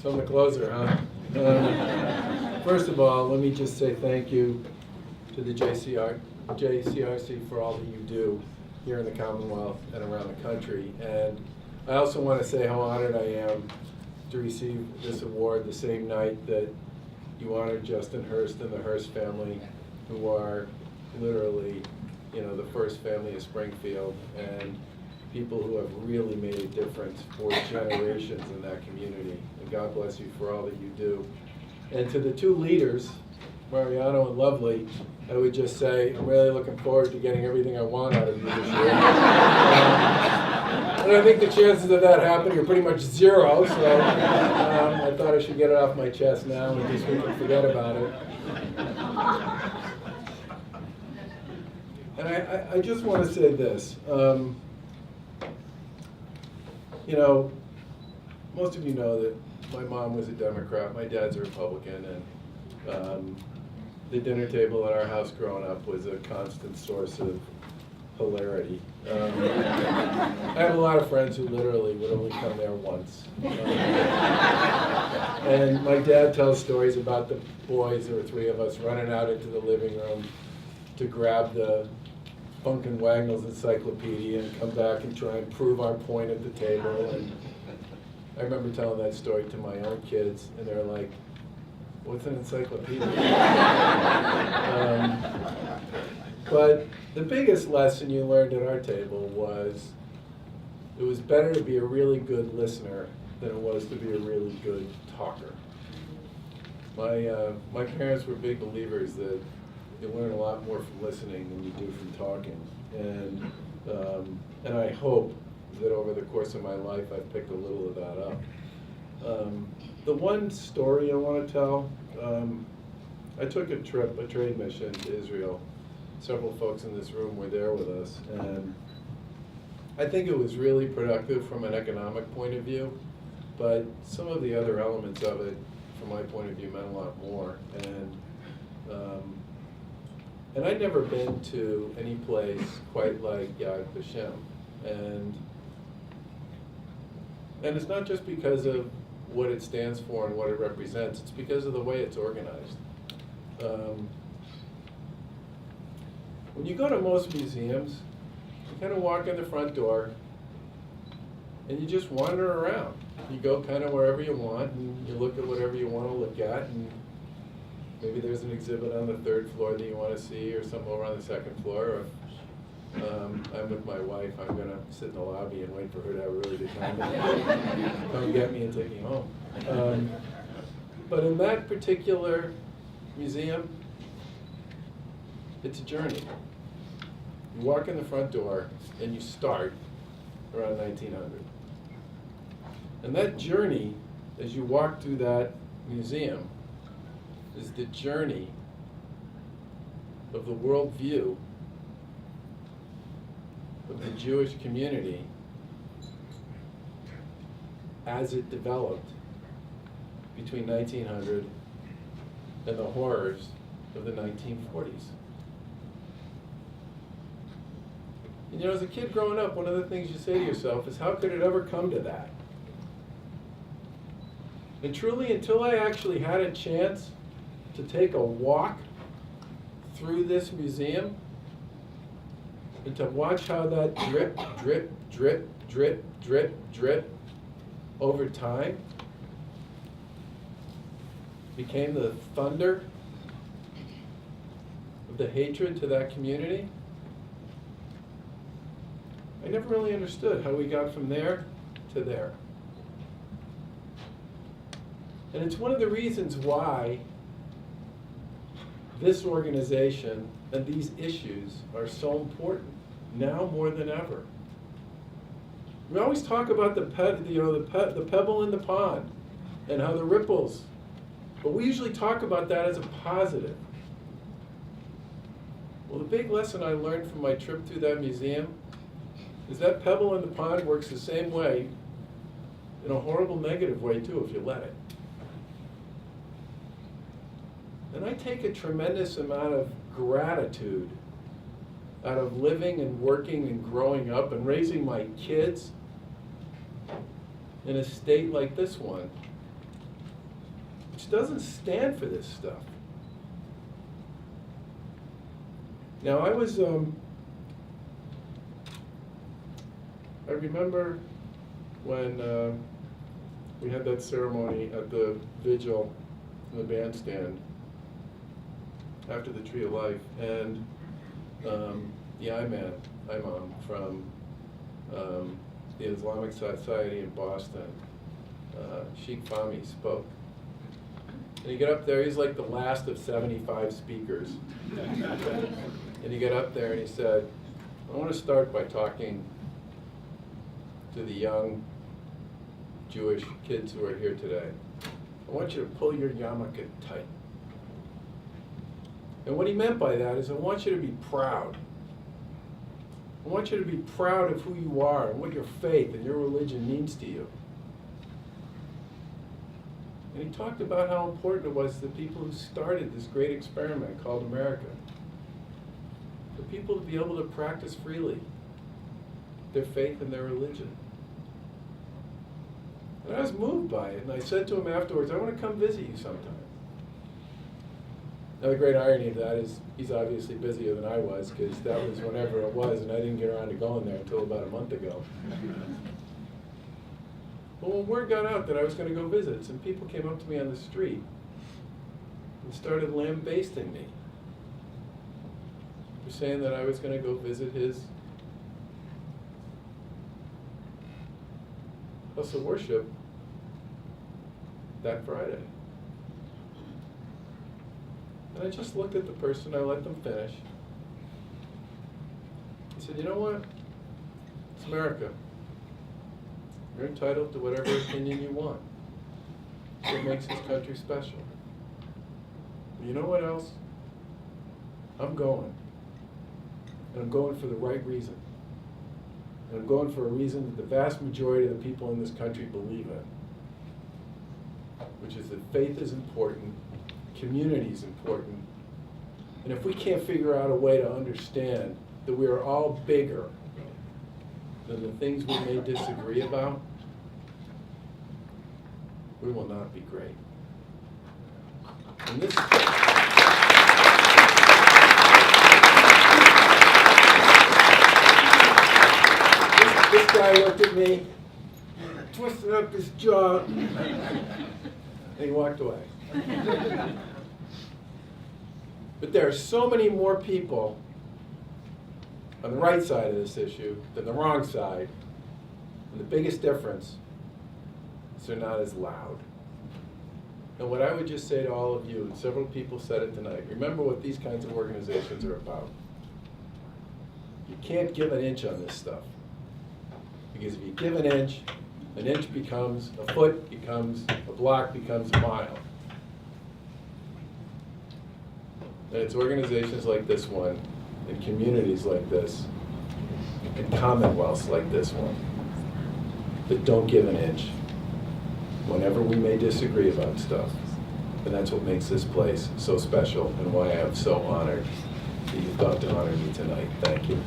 So I'm the closer, huh? First of all, let me just say thank you to the JCRC for all that you do here in the Commonwealth and around the country. And I also want to say how honored I am to receive this award the same night that you honored Justin Hurst and the Hurst family, who are literally, the first family of Springfield, and people who have really made a difference for generations in that community. And God bless you for all that you do. And to the two leaders, Mariano and Lovely, I would just say I'm really looking forward to getting everything I want out of you this year. And I think the chances of that happening are pretty much zero, so I thought I should get it off my chest now and just we can forget about it. And I just want to say this. Most of you know that my mom was a Democrat, my dad's a Republican, and the dinner table at our house growing up was a constant source of hilarity. I have a lot of friends who literally would only come there once. And my dad tells stories about the boys, there were three of us, running out into the living room to grab the Funk and Wagnall's encyclopedia and come back and try and prove our point at the table. And I remember telling that story to my own kids, and they're like, "What's an encyclopedia?" But the biggest lesson you learned at our table was it was better to be a really good listener than it was to be a really good talker. My parents were big believers that you learn a lot more from listening than you do from talking, and I hope that over the course of my life I've picked a little of that up. The one story I want to tell, I took a trade mission to Israel. Several folks in this room were there with us, and I think it was really productive from an economic point of view, but some of the other elements of it, from my point of view, meant a lot more. And I'd never been to any place quite like Yad Vashem. And it's not just because of what it stands for and what it represents, it's because of the way it's organized. When you go to most museums, you kind of walk in the front door and you just wander around. You go kind of wherever you want and you look at whatever you want to look at, and maybe there's an exhibit on the third floor that you want to see or something over on the second floor. Or I'm with my wife, I'm going to sit in the lobby and wait for her to have a really good time and come get me and take me home. But in that particular museum, it's a journey. You walk in the front door and you start around 1900. And that journey, as you walk through that museum, is the journey of the worldview of the Jewish community as it developed between 1900 and the horrors of the 1940s. And as a kid growing up, one of the things you say to yourself is, how could it ever come to that? And truly, until I actually had a chance to take a walk through this museum and to watch how that drip, drip, drip, drip, drip, drip over time became the thunder of the hatred to that community, I never really understood how we got from there to there. And it's one of the reasons why this organization and these issues are so important, now more than ever. We always talk about the pebble in the pond and how the ripples, but we usually talk about that as a positive. Well, the big lesson I learned from my trip through that museum is that pebble in the pond works the same way, in a horrible negative way too, if you let it. And I take a tremendous amount of gratitude out of living and working and growing up and raising my kids in a state like this one, which doesn't stand for this stuff. Now I remember when we had that ceremony at the vigil in the bandstand after the Tree of Life, and the imam from the Islamic Society in Boston, Sheikh Fahmy, spoke. And he got up there, he's like the last of 75 speakers. And he got up there and he said, I want to start by talking to the young Jewish kids who are here today. I want you to pull your yarmulke tight. And what he meant by that is I want you to be proud. I want you to be proud of who you are and what your faith and your religion means to you. And he talked about how important it was to the people who started this great experiment called America. For people to be able to practice freely their faith and their religion. And I was moved by it, and I said to him afterwards, I want to come visit you sometime. Now the great irony of that is he's obviously busier than I was, because that was whenever it was, and I didn't get around to going there until about a month ago. But when word got out that I was going to go visit, some people came up to me on the street and started lambasting me for saying that I was going to go visit his house of worship that Friday. And I just looked at the person, I let them finish. I said, you know what? It's America. You're entitled to whatever opinion you want. It's what makes this country special. You know what else? I'm going. And I'm going for the right reason. And I'm going for a reason that the vast majority of the people in this country believe in, which is that faith is important, community is important, and if we can't figure out a way to understand that we are all bigger than the things we may disagree about, we will not be great. And this guy looked at me, twisted up his jaw, and he walked away. But there are so many more people on the right side of this issue than the wrong side, and the biggest difference is they're not as loud. And what I would just say to all of you, and several people said it tonight, remember what these kinds of organizations are about. You can't give an inch on this stuff. Because if you give an inch becomes a foot, becomes a block, becomes a mile. And it's organizations like this one, and communities like this, and commonwealths like this one, that don't give an inch whenever we may disagree about stuff. And that's what makes this place so special, and why I'm so honored that you thought to honor me tonight. Thank you.